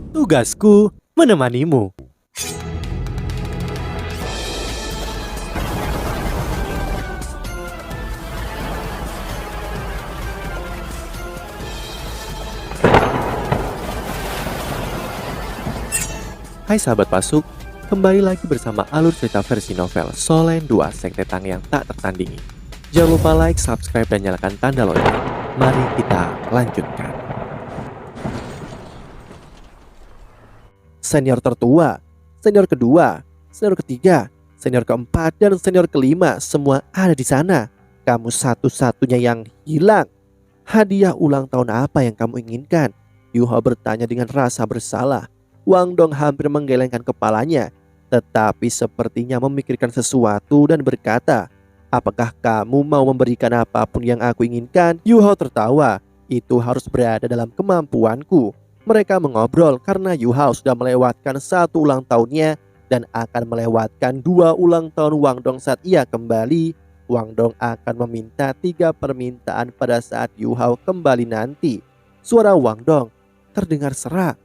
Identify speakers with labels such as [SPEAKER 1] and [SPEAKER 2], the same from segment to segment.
[SPEAKER 1] Tugasku menemanimu. Hai sahabat Pasuk, kembali lagi bersama alur cerita versi novel Solen 2 Sekte Tang yang tak tertandingi. Jangan lupa like, subscribe, dan nyalakan tanda lonceng. Mari kita lanjutkan. Senior tertua, senior kedua, senior ketiga, senior keempat, dan senior kelima semua ada di sana. Kamu satu-satunya yang hilang. Hadiah ulang tahun apa yang kamu inginkan? Yuho bertanya dengan rasa bersalah. Wang Dong hampir menggelengkan kepalanya, tetapi sepertinya memikirkan sesuatu dan berkata, "Apakah kamu mau memberikan apapun yang aku inginkan?" Yuho tertawa, "Itu harus berada dalam kemampuanku." Mereka mengobrol karena Yuho sudah melewatkan satu ulang tahunnya dan akan melewatkan 2 ulang tahun Wang Dong saat ia kembali. Wang Dong akan meminta 3 permintaan pada saat Yuho kembali nanti. Suara Wang Dong terdengar serak.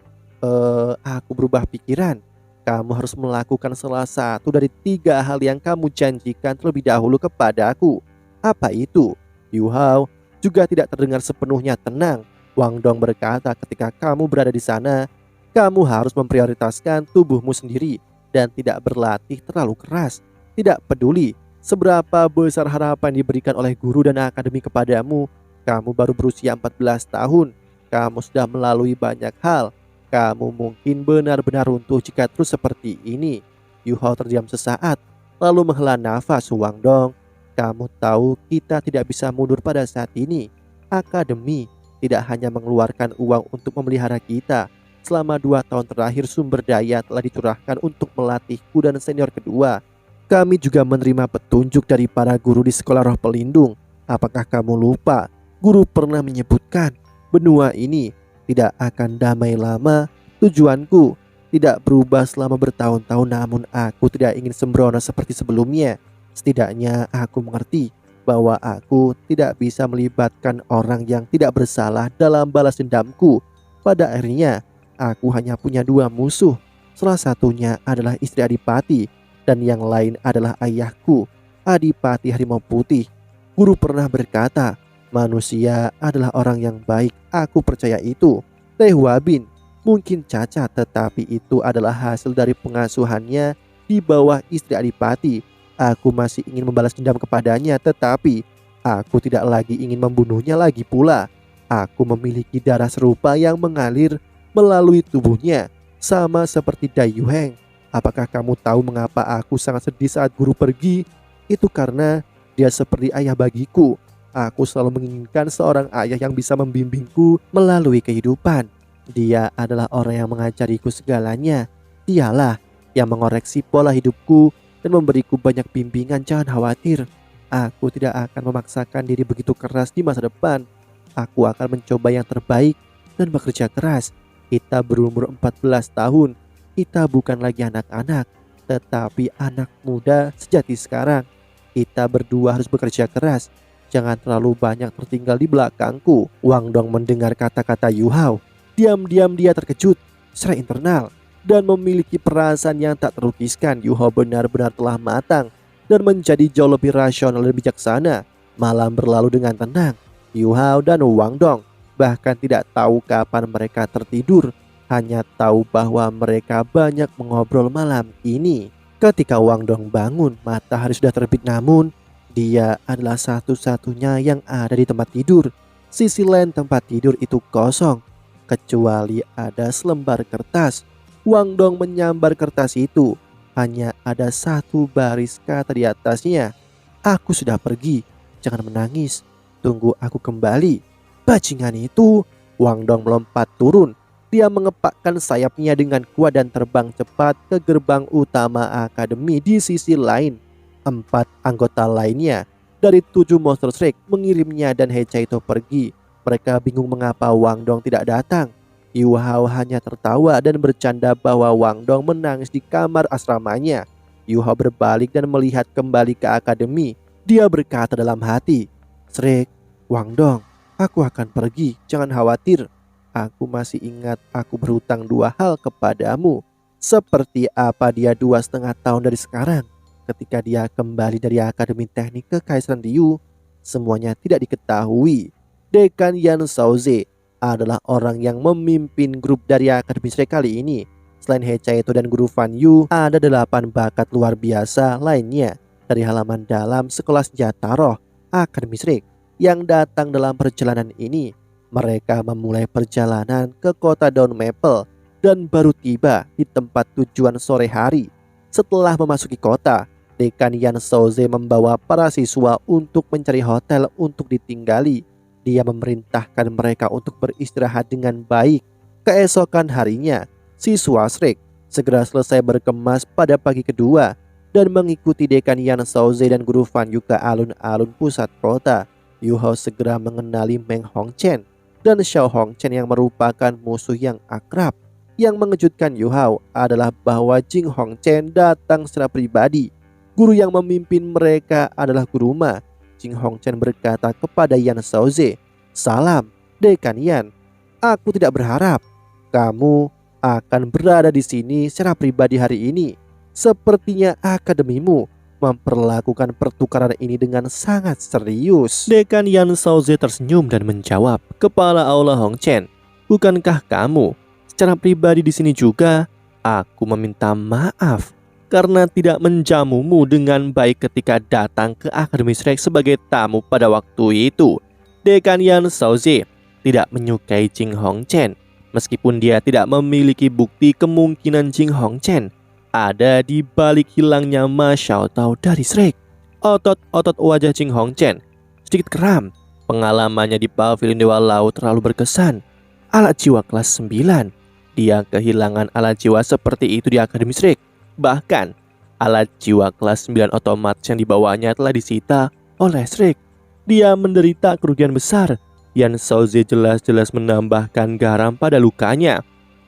[SPEAKER 1] Aku berubah pikiran. Kamu harus melakukan salah satu dari 3 hal yang kamu janjikan terlebih dahulu kepadaku." "Apa itu?" Yuho juga tidak terdengar sepenuhnya tenang. Wang Dong berkata, "Ketika kamu berada di sana, kamu harus memprioritaskan tubuhmu sendiri dan tidak berlatih terlalu keras. Tidak peduli seberapa besar harapan diberikan oleh guru dan akademi kepadamu, kamu baru berusia 14 tahun. Kamu sudah melalui banyak hal. Kamu mungkin benar-benar runtuh jika terus seperti ini." Yuho terdiam sesaat, lalu menghela nafas. "Wang Dong, kamu tahu kita tidak bisa mundur pada saat ini. Akademi tidak hanya mengeluarkan uang untuk memelihara kita. Selama 2 tahun terakhir sumber daya telah dicurahkan untuk melatihku dan senior kedua. Kami juga menerima petunjuk dari para guru di sekolah roh pelindung. Apakah kamu lupa? Guru pernah menyebutkan benua ini tidak akan damai lama. Tujuanku tidak berubah selama bertahun-tahun, namun aku tidak ingin sembrono seperti sebelumnya. Setidaknya aku mengerti bahwa aku tidak bisa melibatkan orang yang tidak bersalah dalam balas dendamku. Pada akhirnya aku hanya punya 2 musuh. Salah satunya adalah istri Adipati dan yang lain adalah ayahku, Adipati Harimau Putih." Guru pernah berkata, "Manusia adalah orang yang baik." Aku percaya itu. Teh Huabin mungkin cacat, tetapi itu adalah hasil dari pengasuhannya di bawah istri Adipati. Aku masih ingin membalas dendam kepadanya, tetapi aku tidak lagi ingin membunuhnya lagi pula. Aku memiliki darah serupa yang mengalir melalui tubuhnya, sama seperti Dai Yuheng. Apakah kamu tahu mengapa aku sangat sedih saat guru pergi? Itu karena dia seperti ayah bagiku. Aku selalu menginginkan seorang ayah yang bisa membimbingku melalui kehidupan. Dia adalah orang yang mengajariku segalanya. Dialah yang mengoreksi pola hidupku dan memberiku banyak bimbingan. Jangan khawatir, aku tidak akan memaksakan diri begitu keras di masa depan. Aku akan mencoba yang terbaik dan bekerja keras. Kita berumur 14 tahun. Kita bukan lagi anak-anak, tetapi anak muda sejati sekarang. Kita berdua harus bekerja keras. Jangan terlalu banyak tertinggal di belakangku." Wang Dong mendengar kata-kata Yuho. Diam-diam dia terkejut secara internal dan memiliki perasaan yang tak terlukiskan. Yuho benar-benar telah matang dan menjadi jauh lebih rasional dan bijaksana. Malam berlalu dengan tenang. Yuho dan Wang Dong bahkan tidak tahu kapan mereka tertidur, hanya tahu bahwa mereka banyak mengobrol malam ini. Ketika Wang Dong bangun, matahari sudah terbit, namun dia adalah satu-satunya yang ada di tempat tidur. Sisi lain tempat tidur itu kosong, kecuali ada selembar kertas. Wang Dong menyambar kertas itu. Hanya ada 1 baris kata di atasnya. "Aku sudah pergi, jangan menangis. Tunggu aku kembali." Bajingan itu. Wang Dong melompat turun. Dia mengepakkan sayapnya dengan kuat dan terbang cepat ke gerbang utama akademi. Di sisi lain, 4 anggota lainnya dari 7 monster Shrek mengirimnya dan Hechaito pergi. Mereka bingung mengapa Wang Dong tidak datang. Yuho hanya tertawa dan bercanda bahwa Wang Dong menangis di kamar asramanya. Yuho berbalik dan melihat kembali ke akademi. Dia berkata dalam hati, "Shrek, Wang Dong, aku akan pergi, jangan khawatir." aku masih ingat aku berhutang 2 hal kepadamu. Seperti apa dia 2,5 tahun dari sekarang ketika dia kembali dari Akademi Teknik Kekaisaran Ryu, semuanya tidak diketahui. Dekan Yan Shaoze adalah orang yang memimpin grup dari Akademi Shrek kali ini. Selain He Chaito dan Guru Fan Yu, ada 8 bakat luar biasa lainnya dari halaman dalam Sekolah Senjata Roh Akademi Shrek yang datang dalam perjalanan ini. Mereka memulai perjalanan ke kota Dawn Maple dan baru tiba di tempat tujuan sore hari. Setelah memasuki kota, Dekan Yan Shaoze membawa para siswa untuk mencari hotel untuk ditinggali. Dia memerintahkan mereka untuk beristirahat dengan baik. Keesokan harinya, siswa Shrek segera selesai berkemas pada pagi kedua dan mengikuti Dekan Yan Shaoze dan Guru Fan Yu ke alun-alun pusat kota. Yu Hao segera mengenali Meng Hongchen dan Xiao Hongchen yang merupakan musuh yang akrab. Yang mengejutkan Yu Hao adalah bahwa Jing Hongchen datang secara pribadi. Guru yang memimpin mereka adalah Guru Ma. Jing Hongchen berkata kepada Yan Shaoze, "Salam, Dekan Yan. Aku tidak berharap kamu akan berada di sini secara pribadi hari ini. Sepertinya akademimu memperlakukan pertukaran ini dengan sangat serius." Dekan Yan Shaoze tersenyum dan menjawab, "Kepala Aula Hongchen, bukankah kamu secara pribadi di sini juga? Aku meminta maaf karena tidak menjamumu dengan baik ketika datang ke Akademi Shrek sebagai tamu pada waktu itu." Dekan Yan Shaoze tidak menyukai Jing Hongchen, meskipun dia tidak memiliki bukti kemungkinan Jing Hongchen ada di balik hilangnya Ma Xiaotao dari Shrek. Otot-otot wajah Jing Hongchen sedikit kram. Pengalamannya di pavilion Dewa Laut terlalu berkesan. Alat jiwa kelas 9. Dia kehilangan alat jiwa seperti itu di Akademi Shrek. Bahkan alat jiwa kelas 9 otomatis yang dibawanya telah disita oleh Shrek. Dia menderita kerugian besar. Yan Shaoze jelas-jelas menambahkan garam pada lukanya.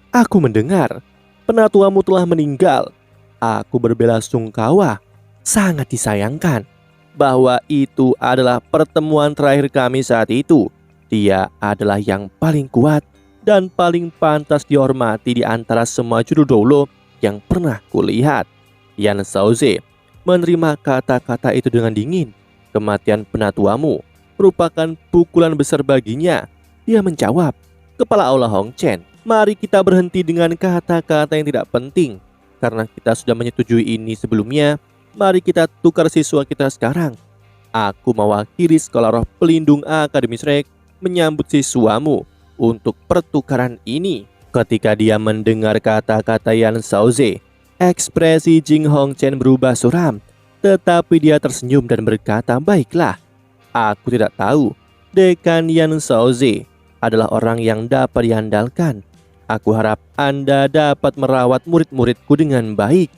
[SPEAKER 1] "Aku mendengar penatuamu telah meninggal. Aku berbelasungkawa. Sangat disayangkan bahwa itu adalah pertemuan terakhir kami saat itu. Dia adalah yang paling kuat dan paling pantas dihormati di antara semua juru dolo yang pernah kulihat." Yan Shaoze menerima kata-kata itu dengan dingin. Kematian penatuamu merupakan pukulan besar baginya. Dia menjawab, "Kepala Aula Hongchen, mari kita berhenti dengan kata-kata yang tidak penting. Karena kita sudah menyetujui ini sebelumnya, mari kita tukar siswa kita sekarang. Aku mewakili Sekolah Roh Pelindung Akademi Shrek menyambut siswamu untuk pertukaran ini." Ketika dia mendengar kata-kata Yan Shaoze, ekspresi Jing Hongchen berubah suram. Tetapi dia tersenyum dan berkata, "Baiklah, aku tidak tahu Dekan Yan Shaoze adalah orang yang dapat diandalkan. Aku harap Anda dapat merawat murid-muridku dengan baik."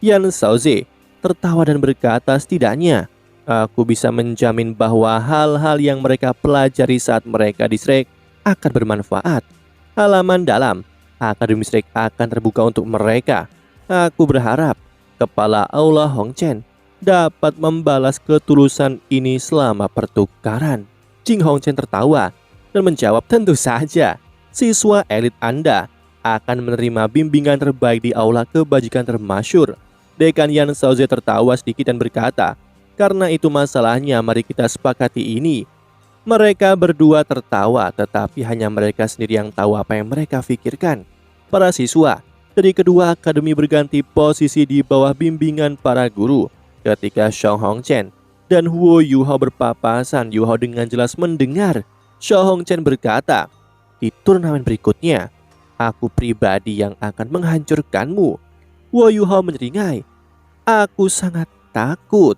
[SPEAKER 1] Yan Shaoze tertawa dan berkata, "Setidaknya aku bisa menjamin bahwa hal-hal yang mereka pelajari saat mereka di Shrek akan bermanfaat. Halaman dalam Akademi Shrek akan terbuka untuk mereka. Aku berharap Kepala Aula Hongchen dapat membalas ketulusan ini selama pertukaran." Jing Hongchen tertawa dan menjawab, "Tentu saja. Siswa elit Anda akan menerima bimbingan terbaik di aula kebajikan termasyur." Dekan Yan Shaoze tertawa sedikit dan berkata, "Karena itu masalahnya, mari kita sepakati ini." Mereka berdua tertawa, tetapi hanya mereka sendiri yang tahu apa yang mereka pikirkan. Para siswa dari kedua akademi berganti posisi di bawah bimbingan para guru. Ketika Xiao Hongchen dan Huo Yuhao berpapasan, Yuhao dengan jelas mendengar Xiao Hongchen berkata, "Di turnamen berikutnya, aku pribadi yang akan menghancurkanmu." Huo Yuhao menyeringai, "Aku sangat takut."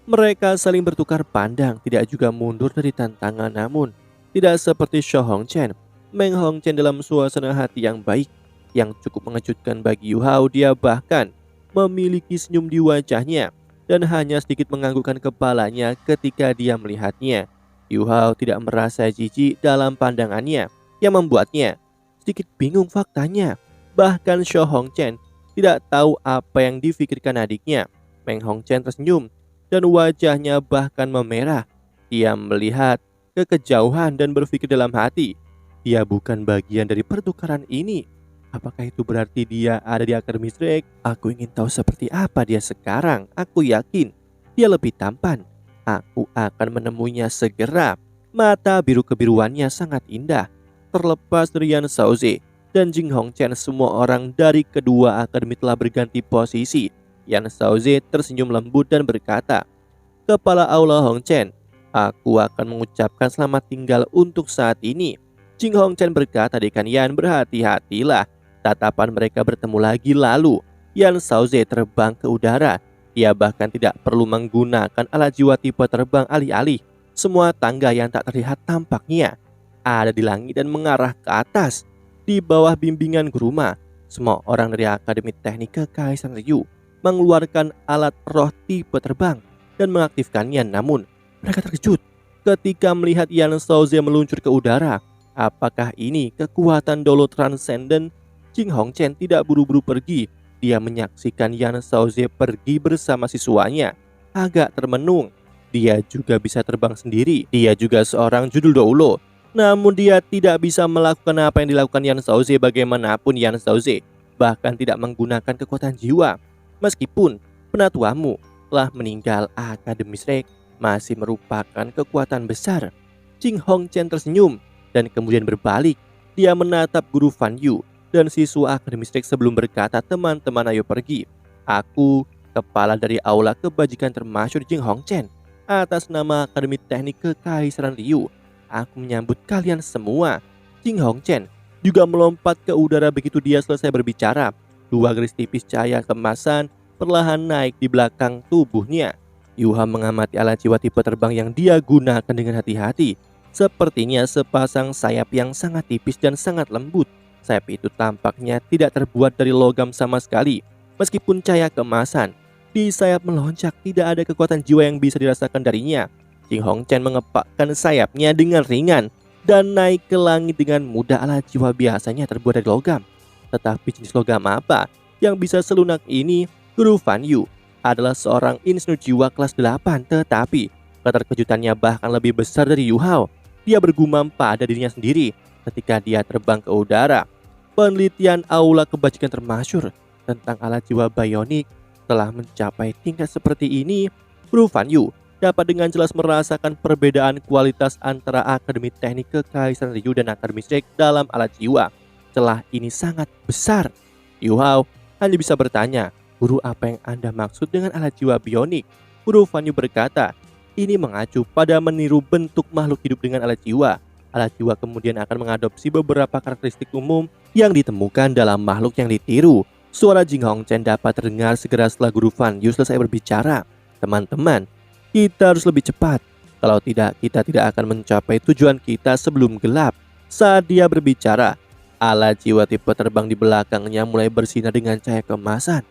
[SPEAKER 1] Mereka saling bertukar pandang, tidak juga mundur dari tantangan. Namun tidak seperti Xiao Hongchen, Meng Hongchen dalam suasana hati yang baik, yang cukup mengejutkan bagi Yu Hao. Dia bahkan memiliki senyum di wajahnya dan hanya sedikit menganggukkan kepalanya ketika dia melihatnya. Yu Hao tidak merasa jijik dalam pandangannya, yang membuatnya sedikit bingung faktanya. Bahkan Xiao Hongchen tidak tahu apa yang difikirkan adiknya. Meng Hongchen tersenyum dan wajahnya bahkan memerah. Dia melihat ke kejauhan dan berpikir dalam hati, Dia bukan bagian dari pertukaran ini. Apakah itu berarti dia ada di Akademi Drake? Aku ingin tahu seperti apa dia sekarang. Aku yakin dia lebih tampan. Aku akan menemuinya segera. Mata biru kebiruannya sangat indah. Terlepas dari Yan Shaoze dan Jing Hongchen, semua orang dari kedua akademi telah berganti posisi. Yan Shaoze tersenyum lembut dan berkata, "Kepala Aula Hongchen, aku akan mengucapkan selamat tinggal untuk saat ini." Jing Hongchen berkata, "Dekan Yan, berhati-hatilah." Tatapan mereka bertemu lagi, lalu Yan Shaoze terbang ke udara. Dia bahkan tidak perlu menggunakan alat jiwa tipe terbang alih-alih. Semua tangga yang tak terlihat tampaknya ada di langit dan mengarah ke atas. Di bawah bimbingan Guruma, semua orang dari Akademi Teknik Kekaisaran Ryu mengeluarkan alat roh tipe terbang dan mengaktifkannya. Namun mereka terkejut ketika melihat Yan Shaoze meluncur ke udara. Apakah ini kekuatan Dolo Transcendent? Jing Hongchen tidak buru-buru pergi. Dia menyaksikan Yan Shaoze pergi bersama siswanya. Agak termenung. Dia juga bisa terbang sendiri. Dia juga seorang judul Doulo. Namun dia tidak bisa melakukan apa yang dilakukan Yan Shaoze. Bagaimanapun Yan Shaoze bahkan tidak menggunakan kekuatan jiwa. Meskipun penatuamu telah meninggal, Akademi Drake masih merupakan kekuatan besar. Jing Hongchen tersenyum dan kemudian berbalik. Dia menatap Guru Fan Yu dan siswa Akademi Drake sebelum berkata, "Teman-teman, ayo pergi. Aku, kepala dari Aula Kebajikan Termasyhur Jing Hongchen, atas nama Akademi Teknik Kekaisaran Ryu, aku menyambut kalian semua." Jing Hongchen juga melompat ke udara begitu dia selesai berbicara. Dua garis tipis cahaya kemasan perlahan naik di belakang tubuhnya. Yuha mengamati alat jiwa tipe terbang yang dia gunakan dengan hati-hati. Sepertinya sepasang sayap yang sangat tipis dan sangat lembut. Sayap itu tampaknya tidak terbuat dari logam sama sekali. Meskipun cahaya kemasan di sayap melonjak, tidak ada kekuatan jiwa yang bisa dirasakan darinya. Jing Hongchen mengepakkan sayapnya dengan ringan dan naik ke langit dengan mudah. Alat jiwa biasanya terbuat dari logam. Tetapi jenis logam apa yang bisa selunak ini? Guru Fan Yu adalah seorang insinyur jiwa kelas 8, tetapi keterkejutannya bahkan lebih besar dari Yu Hao. Dia bergumam pada dirinya sendiri ketika dia terbang ke udara. Penelitian Aula Kebajikan Termasyhur tentang alat jiwa bionik telah mencapai tingkat seperti ini. Guru Fan Yu dapat dengan jelas merasakan perbedaan kualitas antara Akademi Teknik Kekaisaran Ryu dan Akademi Drake dalam alat jiwa. Celah ini sangat besar. Yu Hao hanya bisa bertanya, "Guru, apa yang Anda maksud dengan alat jiwa bionik?" Guru Fan Yu berkata, "Ini mengacu pada meniru bentuk makhluk hidup dengan alat jiwa. Alat jiwa kemudian akan mengadopsi beberapa karakteristik umum yang ditemukan dalam makhluk yang ditiru." Suara Jing Hongchen dapat terdengar segera setelah Guru Fan Yu selesai berbicara. "Teman-teman, kita harus lebih cepat. Kalau tidak, kita tidak akan mencapai tujuan kita sebelum gelap." Saat dia berbicara, alat jiwa tipe terbang di belakangnya mulai bersinar dengan cahaya keemasan.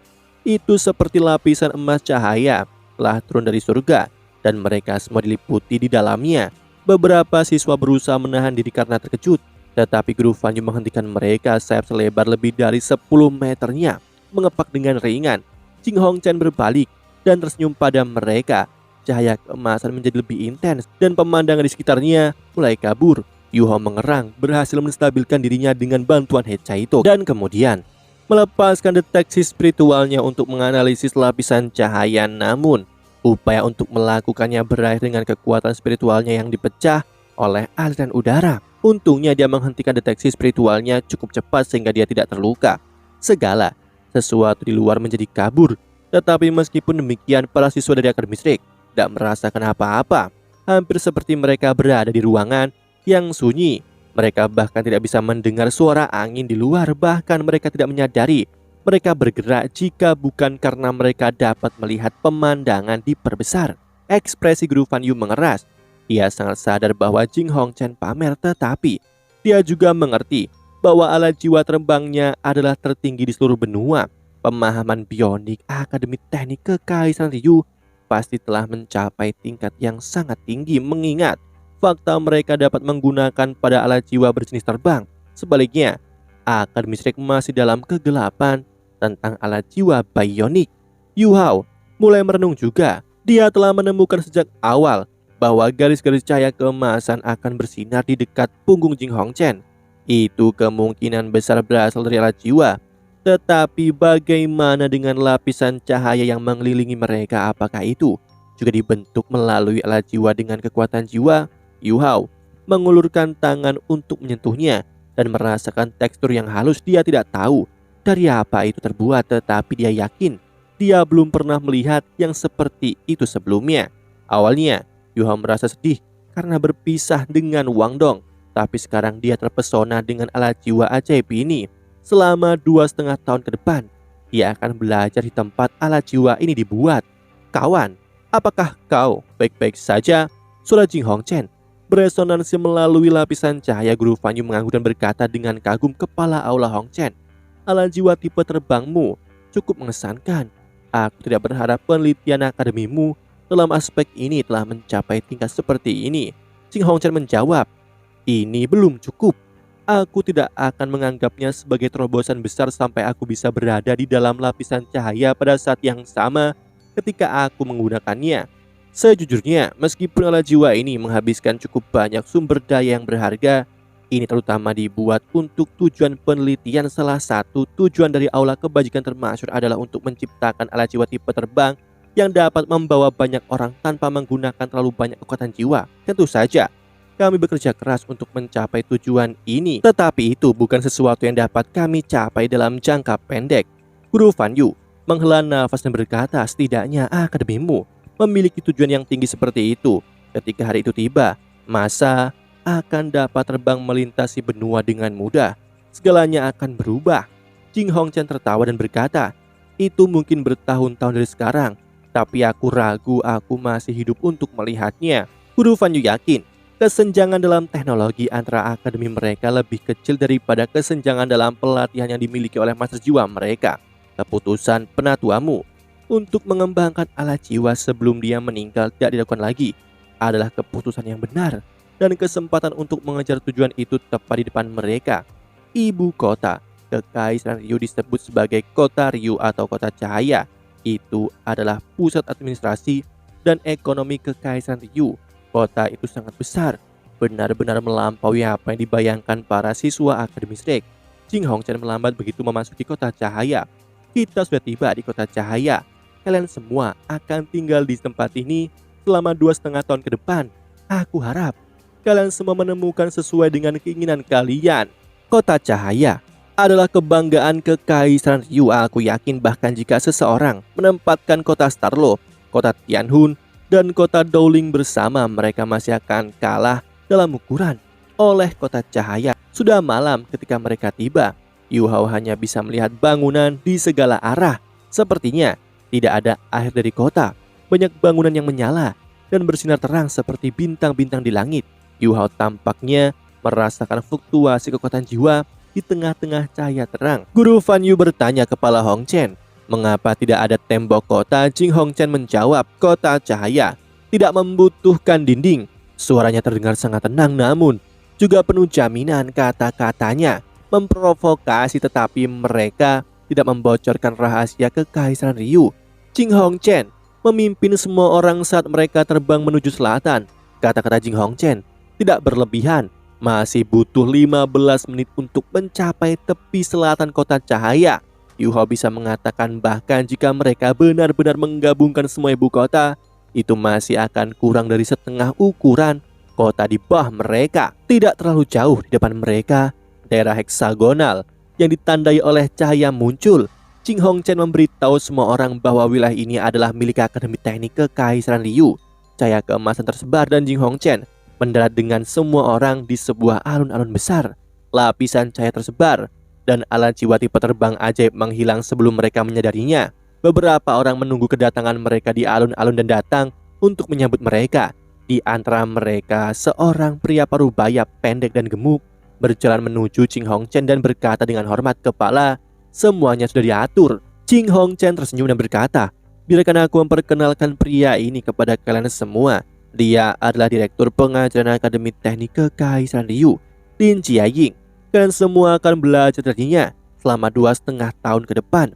[SPEAKER 1] Itu seperti lapisan emas cahaya telah turun dari surga, dan mereka semua diliputi di dalamnya. Beberapa siswa berusaha menahan diri karena terkejut, tetapi Guru Fan Yu menghentikan mereka. Sayap selebar lebih dari 10 meternya mengepak dengan ringan. Jing Hongchen berbalik dan tersenyum pada mereka. Cahaya keemasan menjadi lebih intens dan pemandangan di sekitarnya mulai kabur. Yu Hao mengerang, berhasil menstabilkan dirinya dengan bantuan Hechaito dan kemudian melepaskan deteksi spiritualnya untuk menganalisis lapisan cahaya. Namun upaya untuk melakukannya berakhir dengan kekuatan spiritualnya yang dipecah oleh aliran udara. Untungnya dia menghentikan deteksi spiritualnya cukup cepat sehingga dia tidak terluka. Segala sesuatu di luar menjadi kabur. Tetapi meskipun demikian, para siswa dari Akademi Drake tidak merasakan apa-apa. Hampir seperti mereka berada di ruangan yang sunyi. Mereka bahkan tidak bisa mendengar suara angin di luar. Bahkan mereka tidak menyadari mereka bergerak jika bukan karena mereka dapat melihat pemandangan diperbesar. Ekspresi Guru Fan Yu mengeras. Dia sangat sadar bahwa Jing Hongchen pamer, tetapi dia juga mengerti bahwa alat jiwa terbangnya adalah tertinggi di seluruh benua. Pemahaman bionik Akademi Teknik Kekaisaran Ryu pasti telah mencapai tingkat yang sangat tinggi, mengingat fakta mereka dapat menggunakan pada alat jiwa berjenis terbang. Sebaliknya, Akademi Drake masih dalam kegelapan tentang alat jiwa bionik. Yu Hao mulai merenung juga. Dia telah menemukan sejak awal bahwa garis-garis cahaya keemasan akan bersinar di dekat punggung Jing Hongchen. Itu kemungkinan besar berasal dari alat jiwa. Tetapi bagaimana dengan lapisan cahaya yang mengelilingi mereka? Apakah itu juga dibentuk melalui alat jiwa dengan kekuatan jiwa? Yu Hao mengulurkan tangan untuk menyentuhnya dan merasakan tekstur yang halus. Dia tidak tahu dari apa itu terbuat, tetapi dia yakin dia belum pernah melihat yang seperti itu sebelumnya. Awalnya Yu Hao merasa sedih karena berpisah dengan Wang Dong, tapi sekarang dia terpesona dengan alat jiwa ajaib ini. Selama 2,5 tahun ke depan, dia akan belajar di tempat alat jiwa ini dibuat. Kawan, apakah kau baik-baik saja? Suara Jing Hongchen beresonansi melalui lapisan cahaya. Guru Fan Yu mengangguk dan berkata dengan kagum, kepala aula Hongchen, alat jiwa tipe terbangmu cukup mengesankan. Aku tidak berharap penelitian akademimu dalam aspek ini telah mencapai tingkat seperti ini. Jing Hongchen menjawab, ini belum cukup. Aku tidak akan menganggapnya sebagai terobosan besar sampai aku bisa berada di dalam lapisan cahaya pada saat yang sama ketika aku menggunakannya. Sejujurnya, meskipun alat jiwa ini menghabiskan cukup banyak sumber daya yang berharga, ini terutama dibuat untuk tujuan penelitian. Salah satu tujuan dari aula kebajikan termasyhur adalah untuk menciptakan alat jiwa tipe terbang yang dapat membawa banyak orang tanpa menggunakan terlalu banyak kekuatan jiwa. Tentu saja, kami bekerja keras untuk mencapai tujuan ini, tetapi itu bukan sesuatu yang dapat kami capai dalam jangka pendek. Guru Fan Yu menghela nafas dan berkata, setidaknya akademimu memiliki tujuan yang tinggi seperti itu. Ketika hari itu tiba, masa akan dapat terbang melintasi benua dengan mudah. Segalanya akan berubah. Jing Hongchen tertawa dan berkata, itu mungkin bertahun-tahun dari sekarang, tapi aku ragu aku masih hidup untuk melihatnya. Guru Fan Yu yakin kesenjangan dalam teknologi antara akademi mereka lebih kecil daripada kesenjangan dalam pelatihan yang dimiliki oleh master jiwa mereka. Keputusan penatuamu untuk mengembangkan alat jiwa sebelum dia meninggal tidak dilakukan lagi adalah keputusan yang benar, dan kesempatan untuk mengejar tujuan itu tepat di depan mereka. Ibu kota Kekaisaran Ryu disebut sebagai kota Ryu atau kota cahaya. Itu adalah pusat administrasi dan ekonomi Kekaisaran Ryu. Kota itu sangat besar, benar-benar melampaui apa yang dibayangkan para siswa akademi Shrek. Jing Hongchen melambat begitu memasuki kota cahaya. Kita sudah tiba di kota cahaya. Kalian semua akan tinggal di tempat ini selama 2,5 tahun ke depan. Aku harap kalian semua menemukan sesuai dengan keinginan kalian. Kota cahaya adalah kebanggaan Kekaisaran Ryu. Aku yakin bahkan jika seseorang menempatkan kota Starlo, kota Tianhun, dan kota Dowling bersama, mereka masih akan kalah dalam ukuran oleh kota cahaya. Sudah malam ketika mereka tiba. Yu Hao hanya bisa melihat bangunan di segala arah. Sepertinya tidak ada akhir dari kota. Banyak bangunan yang menyala dan bersinar terang seperti bintang-bintang di langit. Yu Hao tampaknya merasakan fluktuasi kekuatan jiwa di tengah-tengah cahaya terang. Guru Fan Yu bertanya kepala Hongchen, mengapa tidak ada tembok kota? Jing Hongchen menjawab, kota cahaya tidak membutuhkan dinding. Suaranya terdengar sangat tenang namun juga penuh jaminan. Kata-katanya memprovokasi, tetapi mereka tidak membocorkan rahasia Kekaisaran Ryu. Jing Hongchen memimpin semua orang saat mereka terbang menuju selatan. Kata-kata Jing Hongchen tidak berlebihan. Masih butuh 15 menit untuk mencapai tepi selatan kota cahaya. Yu Hao bisa mengatakan bahkan jika mereka benar-benar menggabungkan semua ibu kota, itu masih akan kurang dari setengah ukuran kota di bawah mereka. Tidak terlalu jauh di depan mereka, daerah heksagonal yang ditandai oleh cahaya muncul. Jing Hongchen memberitahu semua orang bahwa wilayah ini adalah milik Akademi Teknik Kekaisaran Ryu. Cahaya keemasan tersebar dan Jing Hongchen mendarat dengan semua orang di sebuah alun-alun besar. Lapisan cahaya tersebar dan alat jiwa tipe terbang ajaib menghilang sebelum mereka menyadarinya. Beberapa orang menunggu kedatangan mereka di alun-alun dan datang untuk menyambut mereka. Di antara mereka seorang pria parubaya pendek dan gemuk berjalan menuju Jing Hongchen dan berkata dengan hormat, kepala, semuanya sudah diatur. Jing Hongchen tersenyum dan berkata, biarkan aku memperkenalkan pria ini kepada kalian semua. Dia adalah direktur pengajaran Akademi Teknik Kekaisaran Ryu, Lin Jiaying. Kalian semua akan belajar darinya selama 2,5 tahun ke depan.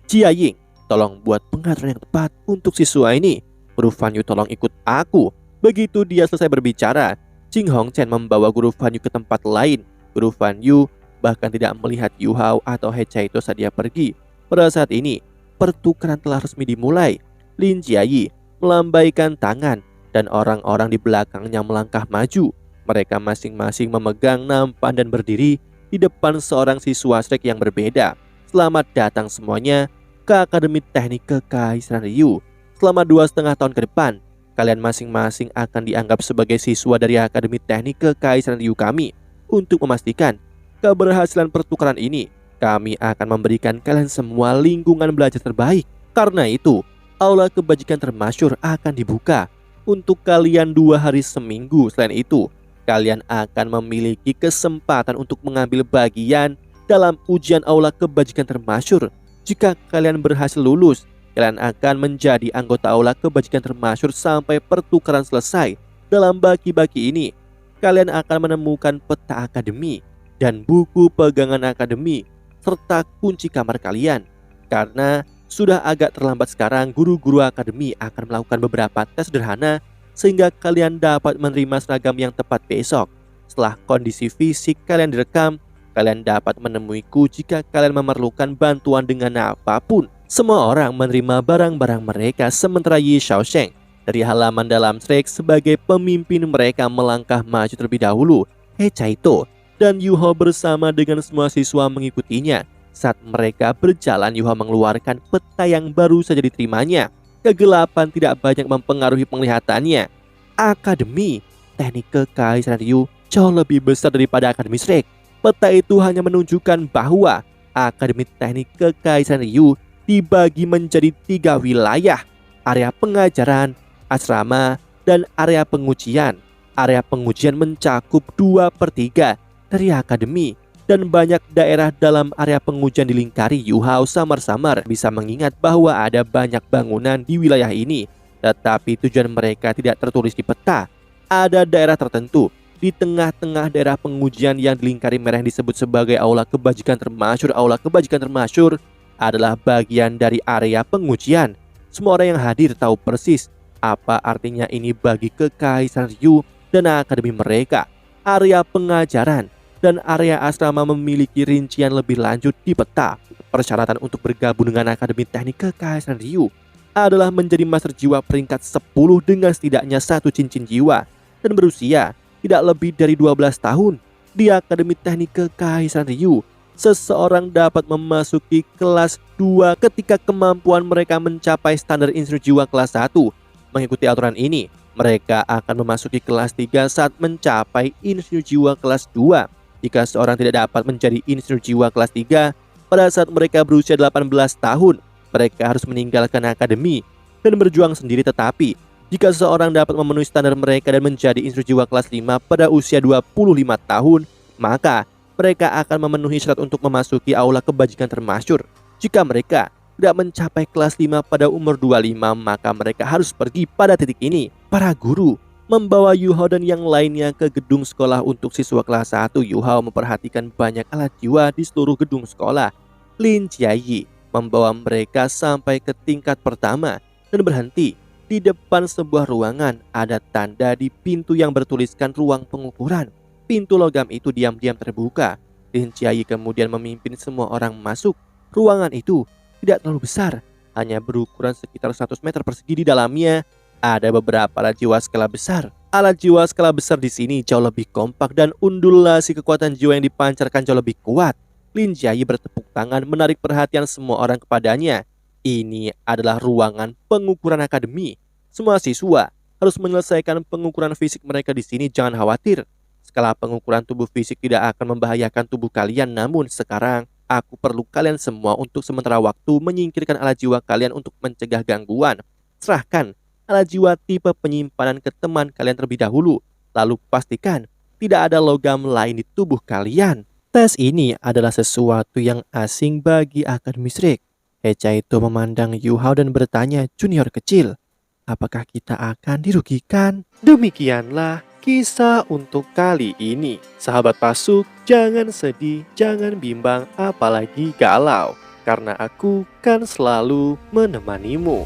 [SPEAKER 1] Jiaying, tolong buat pengajaran yang tepat untuk siswa ini. Guru Fan Yu, tolong ikut aku. Begitu dia selesai berbicara, Jing Hongchen membawa Guru Fan Yu ke tempat lain. Guru Fan Yu bahkan tidak melihat Yu Hao atau He Chaito saat dia pergi. Pada saat ini, pertukaran telah resmi dimulai. Lin Jiayi melambaikan tangan dan orang-orang di belakangnya melangkah maju. Mereka masing-masing memegang nampan dan berdiri di depan seorang siswa Shrek yang berbeda. Selamat datang semuanya ke Akademi Teknik Kekaisaran Ryu. Selama 2,5 tahun ke depan, kalian masing-masing akan dianggap sebagai siswa dari Akademi Teknik Kekaisaran Ryu kami. Untuk memastikan keberhasilan pertukaran ini, kami akan memberikan kalian semua lingkungan belajar terbaik. Karena itu, Aula Kebajikan Termasyur akan dibuka untuk kalian 2 hari seminggu. Selain itu, kalian akan memiliki kesempatan untuk mengambil bagian dalam ujian Aula Kebajikan Termasyur. Jika kalian berhasil lulus, kalian akan menjadi anggota Aula Kebajikan Termasyur sampai pertukaran selesai. Dalam baki-baki ini, kalian akan menemukan peta akademi dan buku pegangan akademi serta kunci kamar kalian. Karena sudah agak terlambat sekarang, guru-guru akademi akan melakukan beberapa tes sederhana sehingga kalian dapat menerima seragam yang tepat besok. Setelah kondisi fisik kalian direkam, kalian dapat menemuiku jika kalian memerlukan bantuan dengan apapun. Semua orang menerima barang-barang mereka sementara Yi Shaosheng dari halaman dalam Shrek sebagai pemimpin mereka melangkah maju terlebih dahulu. He Chaito dan Yu Hao bersama dengan semua siswa mengikutinya. Saat mereka berjalan, Yu Hao mengeluarkan peta yang baru saja diterimanya. Kegelapan tidak banyak mempengaruhi penglihatannya. Akademi Teknik Kekaisaran Ryu jauh lebih besar daripada Akademi Shrek. Peta itu hanya menunjukkan bahwa Akademi Teknik Kekaisaran Ryu dibagi menjadi 3 wilayah: area pengajaran, asrama, dan area pengujian. Area pengujian mencakup 2/3 dari akademi, dan banyak daerah dalam area pengujian dilingkari. Yu Hao samar-samar bisa mengingat bahwa ada banyak bangunan di wilayah ini, tetapi tujuan mereka tidak tertulis di peta. Ada daerah tertentu di tengah-tengah daerah pengujian yang dilingkari merah yang disebut sebagai Aula Kebajikan Termasyur. Aula Kebajikan Termasyur adalah bagian dari area pengujian. Semua orang yang hadir tahu persis apa artinya ini bagi Kekaisaran Ryu dan akademi mereka. Area pengajaran dan area asrama memiliki rincian lebih lanjut di peta. Persyaratan untuk bergabung dengan Akademi Teknik Kekaisaran Ryu adalah menjadi master jiwa peringkat 10 dengan setidaknya 1 cincin jiwa dan berusia tidak lebih dari 12 tahun. Di Akademi Teknik Kekaisaran Ryu, seseorang dapat memasuki kelas 2 ketika kemampuan mereka mencapai standar insinyur jiwa kelas 1. Mengikuti aturan ini, mereka akan memasuki kelas 3 saat mencapai insinyur jiwa kelas 2. Jika seorang tidak dapat menjadi insinyur jiwa kelas 3 pada saat mereka berusia 18 tahun, mereka harus meninggalkan akademi dan berjuang sendiri. Tetapi jika seseorang dapat memenuhi standar mereka dan menjadi insinyur jiwa kelas 5 pada usia 25 tahun, maka mereka akan memenuhi syarat untuk memasuki Aula Kebajikan Termasyur. Jika mereka tidak mencapai kelas 5 pada umur 25, maka mereka harus pergi. Pada titik ini, para guru membawa Yu Hao dan yang lainnya ke gedung sekolah untuk siswa kelas 1. Yu Hao memperhatikan banyak alat jiwa di seluruh gedung sekolah. Lin Jiayi membawa mereka sampai ke tingkat pertama dan berhenti di depan sebuah ruangan. Ada tanda di pintu yang bertuliskan ruang pengukuran. Pintu logam itu diam-diam terbuka. Lin Jiayi kemudian memimpin semua orang masuk. Ruangan itu tidak terlalu besar, hanya berukuran sekitar 100 meter persegi. Di dalamnya ada beberapa alat jiwa skala besar. Alat jiwa skala besar di sini jauh lebih kompak dan undulasi kekuatan jiwa yang dipancarkan jauh lebih kuat. Lin Jiayi bertepuk tangan menarik perhatian semua orang kepadanya. Ini adalah ruangan pengukuran akademi. Semua siswa harus menyelesaikan pengukuran fisik mereka di sini. Jangan khawatir, skala pengukuran tubuh fisik tidak akan membahayakan tubuh kalian. Namun sekarang aku perlu kalian semua untuk sementara waktu menyingkirkan alat jiwa kalian untuk mencegah gangguan. Serahkan alat jiwa tipe penyimpanan ke teman kalian terlebih dahulu. Lalu pastikan tidak ada logam lain di tubuh kalian. Tes ini adalah sesuatu yang asing bagi Akademi Shrek. He Chaito memandang Yu Hao dan bertanya, "Junior kecil, apakah kita akan dirugikan?" Demikianlah kisah untuk kali ini. Sahabat Pasuk, jangan sedih, jangan bimbang, apalagi galau, karena aku kan selalu menemanimu.